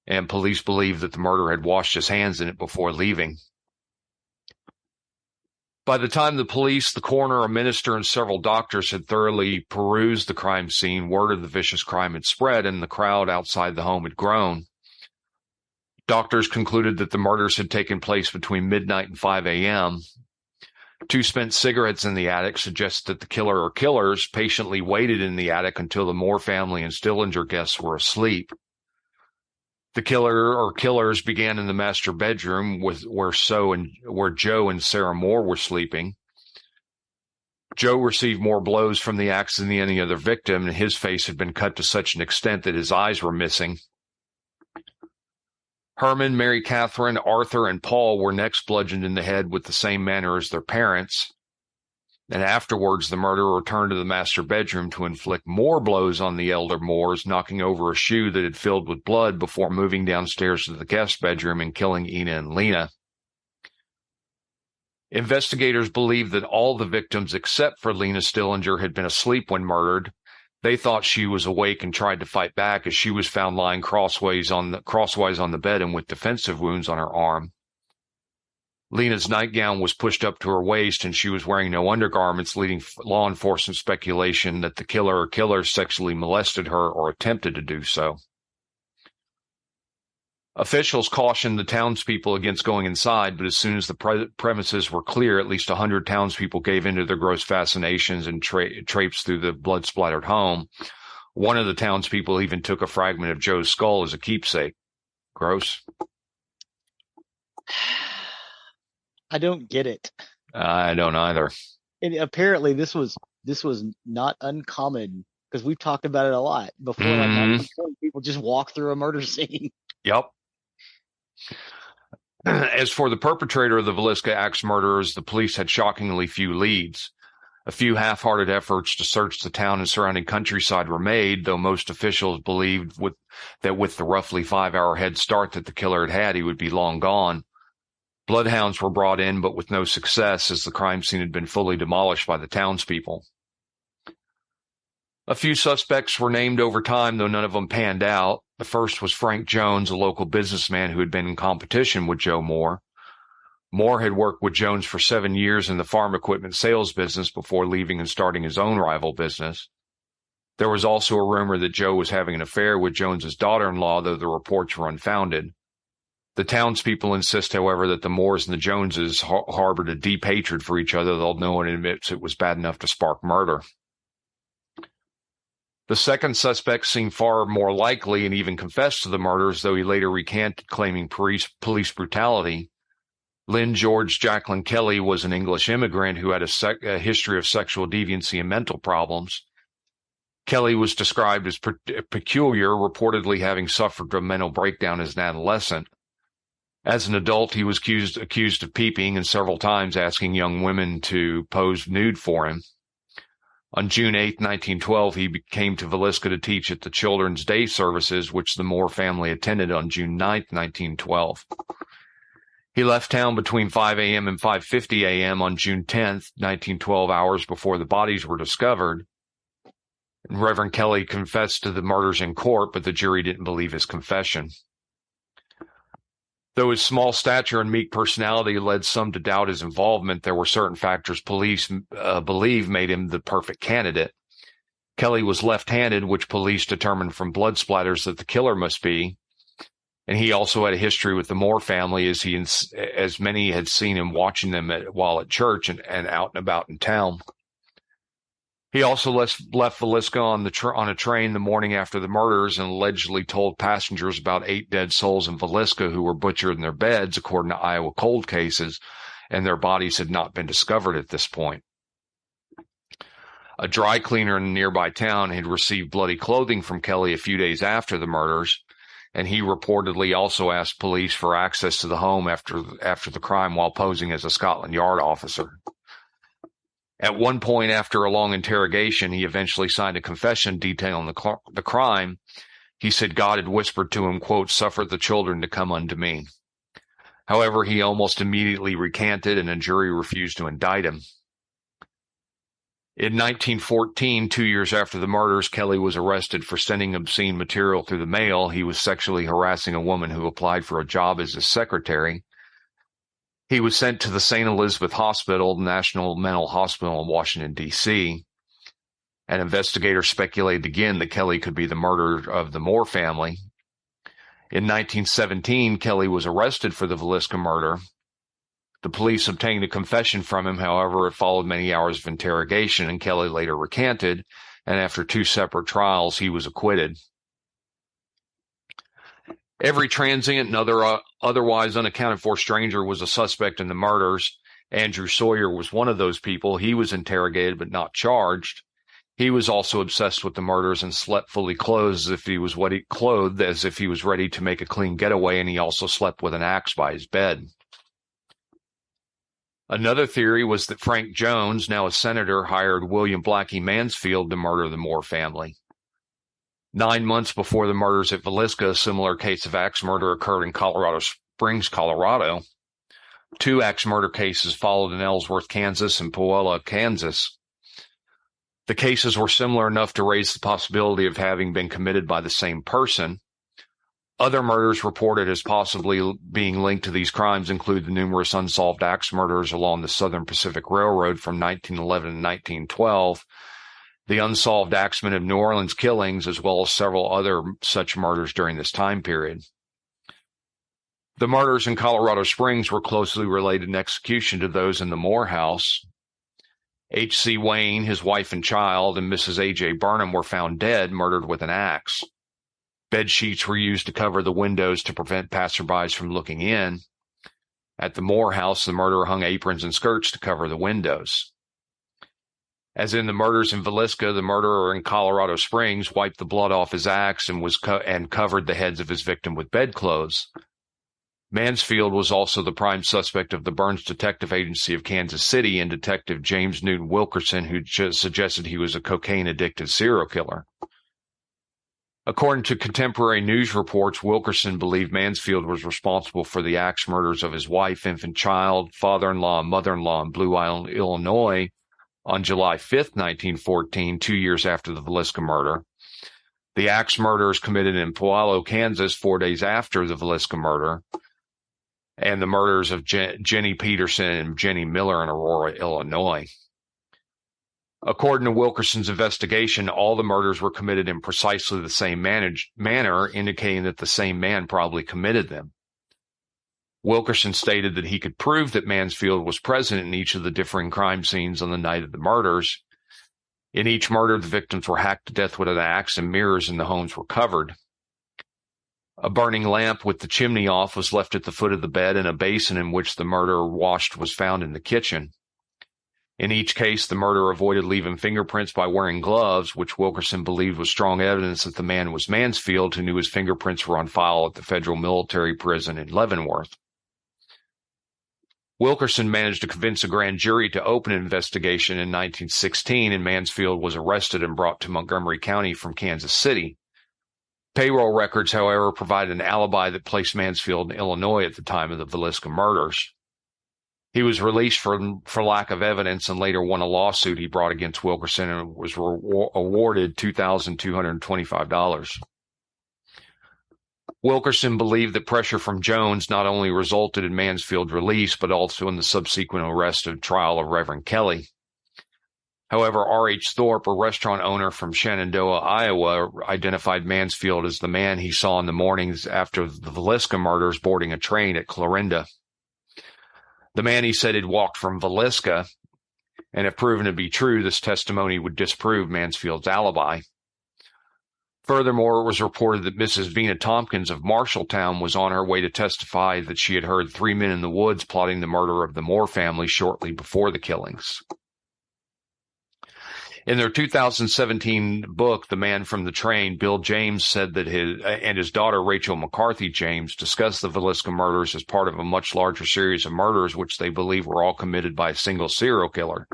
and police believe that the murderer had washed his hands in it before leaving. By the time the police, the coroner, a minister, and several doctors had thoroughly perused the crime scene, word of the vicious crime had spread, and the crowd outside the home had grown. Doctors concluded that the murders had taken place between midnight and 5 a.m. Two spent cigarettes in the attic suggest that the killer or killers patiently waited in the attic until the Moore family and Stillinger guests were asleep. The killer or killers began in the master bedroom where Joe and Sarah Moore were sleeping. Joe received more blows from the axe than any other victim, and his face had been cut to such an extent that his eyes were missing. Herman, Mary Catherine, Arthur, and Paul were next bludgeoned in the head with the same manner as their parents. And afterwards, the murderer returned to the master bedroom to inflict more blows on the elder Moores, knocking over a shoe that had filled with blood before moving downstairs to the guest bedroom and killing Ina and Lena. Investigators believe that all the victims except for Lena Stillinger had been asleep when murdered. They thought she was awake and tried to fight back as she was found lying crosswise on the bed and with defensive wounds on her arm. Lena's nightgown was pushed up to her waist and she was wearing no undergarments, leading law enforcement speculation that the killer or killers sexually molested her or attempted to do so. Officials cautioned the townspeople against going inside, but as soon as the premises were clear, at least 100 townspeople gave in to their gross fascinations and traipsed through the blood-splattered home. One of the townspeople even took a fragment of Joe's skull as a keepsake. Gross. I don't get it. I don't either. And apparently this was not uncommon because we've talked about it a lot before. Mm-hmm. Like people just walk through a murder scene. Yep. As for the perpetrator of the Villisca Axe Murders, the police had shockingly few leads. A few half-hearted efforts to search the town and surrounding countryside were made, though most officials believed that with the roughly 5-hour head start that the killer had, he would be long gone. Bloodhounds were brought in, but with no success, as the crime scene had been fully demolished by the townspeople. A few suspects were named over time, though none of them panned out. The first was Frank Jones, a local businessman who had been in competition with Joe Moore. Moore had worked with Jones for 7 years in the farm equipment sales business before leaving and starting his own rival business. There was also a rumor that Joe was having an affair with Jones's daughter-in-law, though the reports were unfounded. The townspeople insist, however, that the Moores and the Joneses harbored a deep hatred for each other, though no one admits it was bad enough to spark murder. The second suspect seemed far more likely and even confessed to the murders, though he later recanted, claiming police brutality. Lynn George Jacqueline Kelly was an English immigrant who had a history of sexual deviancy and mental problems. Kelly was described as peculiar, reportedly having suffered from mental breakdown as an adolescent. As an adult, he was accused of peeping and several times asking young women to pose nude for him. On June 8, 1912, he came to Villisca to teach at the Children's Day services, which the Moore family attended on June 9, 1912. He left town between 5 a.m. and 5:50 a.m. on June 10, 1912, hours before the bodies were discovered. And Reverend Kelly confessed to the murders in court, but the jury didn't believe his confession. Though his small stature and meek personality led some to doubt his involvement, there were certain factors police believe made him the perfect candidate. Kelly was left-handed, which police determined from blood splatters that the killer must be, and he also had a history with the Moore family, as many had seen him watching them while at church and out and about in town. He also left Villisca on a train the morning after the murders and allegedly told passengers about 8 dead souls in Villisca who were butchered in their beds, according to Iowa cold cases, and their bodies had not been discovered at this point. A dry cleaner in a nearby town had received bloody clothing from Kelly a few days after the murders, and he reportedly also asked police for access to the home after the crime while posing as a Scotland Yard officer. At one point, after a long interrogation, he eventually signed a confession detailing the crime. He said God had whispered to him, quote, "Suffer the children to come unto me." However, he almost immediately recanted, and a jury refused to indict him. In 1914, 2 years after the murders, Kelly was arrested for sending obscene material through the mail. He was sexually harassing a woman who applied for a job as his secretary. He was sent to the St. Elizabeth Hospital, the National Mental Hospital in Washington, D.C. And investigators speculated again that Kelly could be the murderer of the Moore family. In 1917, Kelly was arrested for the Villisca murder. The police obtained a confession from him. However, it followed many hours of interrogation, and Kelly later recanted, and after 2 separate trials, he was acquitted. Every transient and otherwise unaccounted for stranger was a suspect in the murders. Andrew Sawyer was one of those people. He was interrogated but not charged. He was also obsessed with the murders and slept fully clothed as if he was ready to make a clean getaway, and he also slept with an axe by his bed. Another theory was that Frank Jones, now a senator, hired William Blackie Mansfield to murder the Moore family. 9 months before the murders at Villisca, a similar case of axe murder occurred in Colorado Springs, Colorado. 2 axe murder cases followed in Ellsworth, Kansas, and Puyallup, Kansas. The cases were similar enough to raise the possibility of having been committed by the same person. Other murders reported as possibly being linked to these crimes include the numerous unsolved axe murders along the Southern Pacific Railroad from 1911 to 1912, the unsolved Axemen of New Orleans killings, as well as several other such murders during this time period. The murders in Colorado Springs were closely related in execution to those in the Moore house. H.C. Wayne, his wife and child, and Mrs. A.J. Burnham were found dead, murdered with an axe. Bed sheets were used to cover the windows to prevent passerbys from looking in. At the Moore house, the murderer hung aprons and skirts to cover the windows. As in the murders in Villisca, the murderer in Colorado Springs wiped the blood off his axe and covered the heads of his victim with bedclothes. Mansfield was also the prime suspect of the Burns Detective Agency of Kansas City and Detective James Newton Wilkerson, who suggested he was a cocaine-addicted serial killer. According to contemporary news reports, Wilkerson believed Mansfield was responsible for the axe murders of his wife, infant child, father-in-law, and mother-in-law in Blue Island, Illinois, on July 5, 1914, 2 years after the Villisca murder. The axe murders committed in Puyallup, Kansas, 4 days after the Villisca murder, and the murders of Jenny Peterson and Jenny Miller in Aurora, Illinois. According to Wilkerson's investigation, all the murders were committed in precisely the same manner, indicating that the same man probably committed them. Wilkerson stated that he could prove that Mansfield was present in each of the differing crime scenes on the night of the murders. In each murder, the victims were hacked to death with an axe and mirrors in the homes were covered. A burning lamp with the chimney off was left at the foot of the bed, and a basin in which the murderer washed was found in the kitchen. In each case, the murderer avoided leaving fingerprints by wearing gloves, which Wilkerson believed was strong evidence that the man was Mansfield, who knew his fingerprints were on file at the federal military prison in Leavenworth. Wilkerson managed to convince a grand jury to open an investigation in 1916, and Mansfield was arrested and brought to Montgomery County from Kansas City. Payroll records, however, provided an alibi that placed Mansfield in Illinois at the time of the Villisca murders. He was released for lack of evidence and later won a lawsuit he brought against Wilkerson and was awarded $2,225. Wilkerson believed that pressure from Jones not only resulted in Mansfield's release, but also in the subsequent arrest and trial of Reverend Kelly. However, R.H. Thorpe, a restaurant owner from Shenandoah, Iowa, identified Mansfield as the man he saw in the mornings after the Villisca murders boarding a train at Clarinda. The man, he said, had walked from Villisca, and if proven to be true, this testimony would disprove Mansfield's alibi. Furthermore, it was reported that Mrs. Vena Tompkins of Marshalltown was on her way to testify that she had heard 3 men in the woods plotting the murder of the Moore family shortly before the killings. In their 2017 book, The Man from the Train, Bill James said that his daughter Rachel McCarthy James discussed the Villisca murders as part of a much larger series of murders which they believe were all committed by a single serial killer.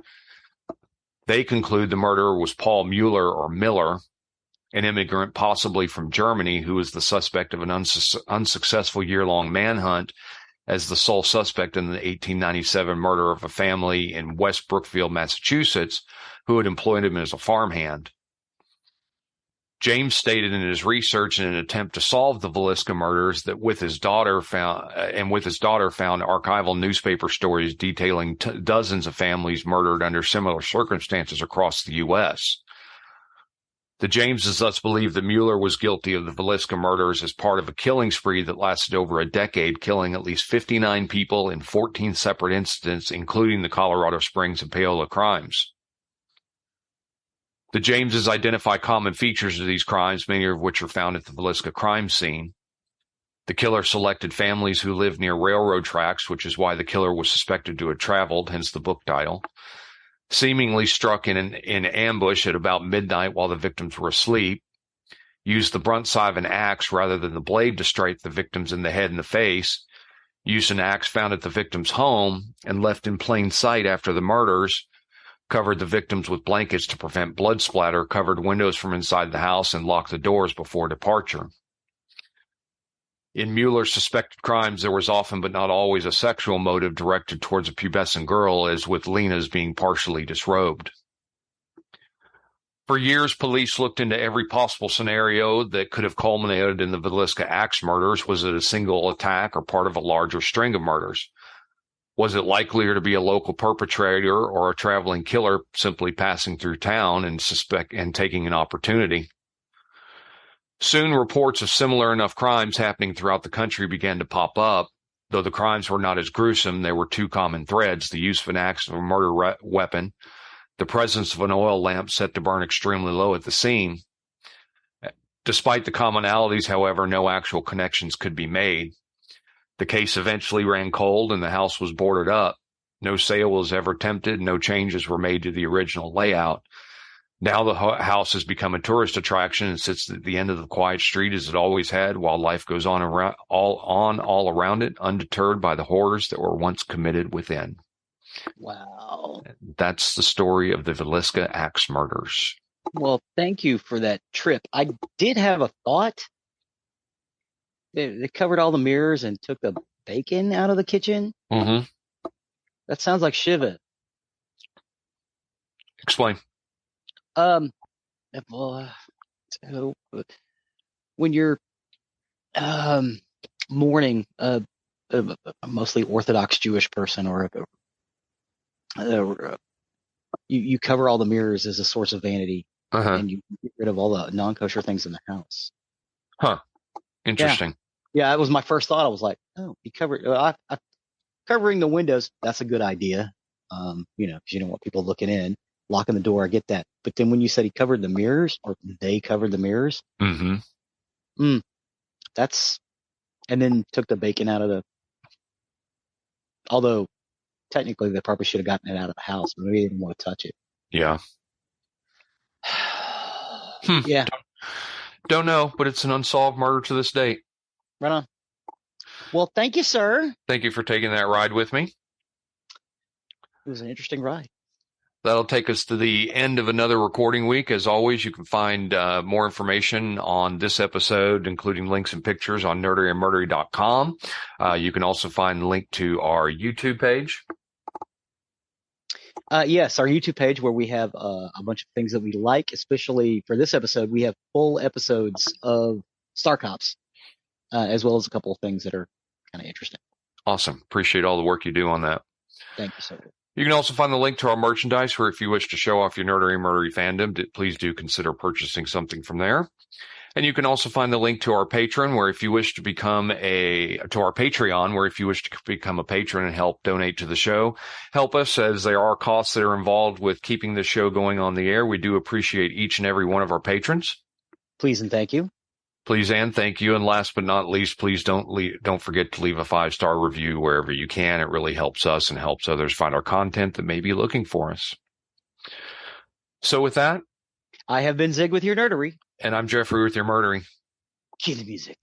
They conclude the murderer was Paul Mueller or Miller, an immigrant possibly from Germany who was the suspect of an unsuccessful year-long manhunt as the sole suspect in the 1897 murder of a family in West Brookfield, Massachusetts, who had employed him as a farmhand. James stated in his research in an attempt to solve the Villisca murders that with his daughter found archival newspaper stories detailing dozens of families murdered under similar circumstances across the U.S. The Jameses thus believed that Mueller was guilty of the Villisca murders as part of a killing spree that lasted over a decade, killing at least 59 people in 14 separate incidents, including the Colorado Springs and Paola crimes. The Jameses identify common features of these crimes, many of which are found at the Villisca crime scene. The killer selected families who lived near railroad tracks, which is why the killer was suspected to have traveled, hence the book title. Seemingly struck in ambush at about midnight while the victims were asleep, used the brunt side of an axe rather than the blade to strike the victims in the head and the face, used an axe found at the victim's home and left in plain sight after the murders, covered the victims with blankets to prevent blood splatter, covered windows from inside the house, and locked the doors before departure. In Mueller's suspected crimes, there was often but not always a sexual motive directed towards a pubescent girl, as with Lena's being partially disrobed. For years, police looked into every possible scenario that could have culminated in the Villisca Axe murders. Was it a single attack or part of a larger string of murders? Was it likelier to be a local perpetrator or a traveling killer simply passing through town and taking an opportunity? Soon, reports of similar enough crimes happening throughout the country began to pop up. Though the crimes were not as gruesome, there were two common threads: the use of an axe of a murder weapon, the presence of an oil lamp set to burn extremely low at the scene. Despite the commonalities, however, no actual connections could be made. The case eventually ran cold and the house was boarded up. No sale was ever attempted, no changes were made to the original layout. Now the house has become a tourist attraction and sits at the end of the quiet street as it always had, while life goes on all around it, undeterred by the horrors that were once committed within. Wow. That's the story of the Villisca Axe murders. Well, thank you for that trip. I did have a thought. They covered all the mirrors and took the bacon out of the kitchen. Mm-hmm. That sounds like Shiva. Explain. Well, when you're mourning a mostly Orthodox Jewish person, or you cover all the mirrors as a source of vanity, and you get rid of all the non-kosher things in the house. Huh. Interesting. Yeah, that was my first thought. I was like, oh, you covered. Covering the windows, that's a good idea. Because you don't want people looking in. Locking the door, I get that. But then when you said he covered the mirrors, or they covered the mirrors, and then took the bacon out of the. Although technically they probably should have gotten it out of the house, but maybe they didn't want to touch it. Yeah. Yeah. Don't know, but it's an unsolved murder to this date. Right on. Well, thank you, sir. Thank you for taking that ride with me. It was an interesting ride. That'll take us to the end of another recording week. As always, you can find more information on this episode, including links and pictures, on nerderyandmurdery.com. You can also find the link to our YouTube page. Yes, our YouTube page, where we have a bunch of things that we like, especially for this episode. We have full episodes of Star Cops, as well as a couple of things that are kind of interesting. Awesome. Appreciate all the work you do on that. Thank you, sir. You can also find the link to our merchandise, where if you wish to show off your Nerdery and Murdery fandom, please do consider purchasing something from there. And you can also find the link to our Patreon, where if you wish to become our Patreon, where if you wish to become a patron and help donate to the show, help us, as there are costs that are involved with keeping the show going on the air. We do appreciate each and every one of our patrons. Please and thank you. Please and thank you. And last but not least, please don't forget to leave a 5-star review wherever you can. It really helps us and helps others find our content that may be looking for us. So with that, I have been Zig with your Nerdery. And I'm Geoffrey with your Murdery. Cue the music.